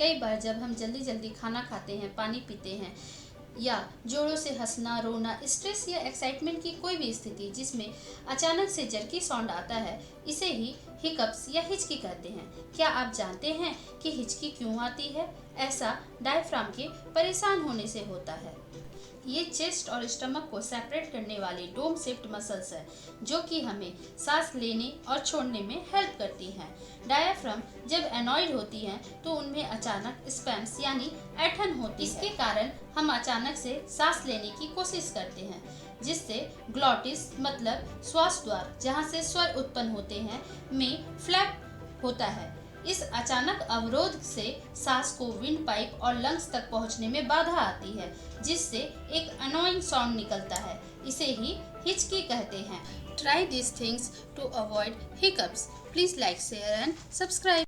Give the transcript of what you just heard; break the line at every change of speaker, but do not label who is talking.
कई बार जब हम जल्दी जल्दी खाना खाते हैं, पानी पीते हैं या जोरों से हंसना, रोना, स्ट्रेस या एक्साइटमेंट की कोई भी स्थिति जिसमें अचानक से जर्की साउंड आता है, इसे ही हिकअप्स या हिचकी कहते हैं। क्या आप जानते हैं कि हिचकी क्यों आती है? ऐसा डायफ्राम के परेशान होने से होता है। ये चेस्ट और स्टमक को सेपरेट करने वाली डोम शेप्ड मसल्स है, जो कि हमें सांस लेने और छोड़ने में हेल्प करती हैं। डायफ्राम जब एनॉयड होती हैं तो उनमें अचानक स्पैम्स यानी ऐंठन होती है। इसके कारण हम अचानक से सांस लेने की कोशिश करते हैं, जिससे ग्लॉटिस मतलब श्वास द्वार, जहाँ से स्वर उत्पन्न होते हैं, में फ्लैप होता है। इस अचानक अवरोध से सांस को विंड पाइप और लंग्स तक पहुंचने में बाधा आती है, जिससे एक अनोइंग साउंड निकलता है। इसे ही हिचकी कहते हैं। Try this things to avoid hiccups. Please like, share and subscribe.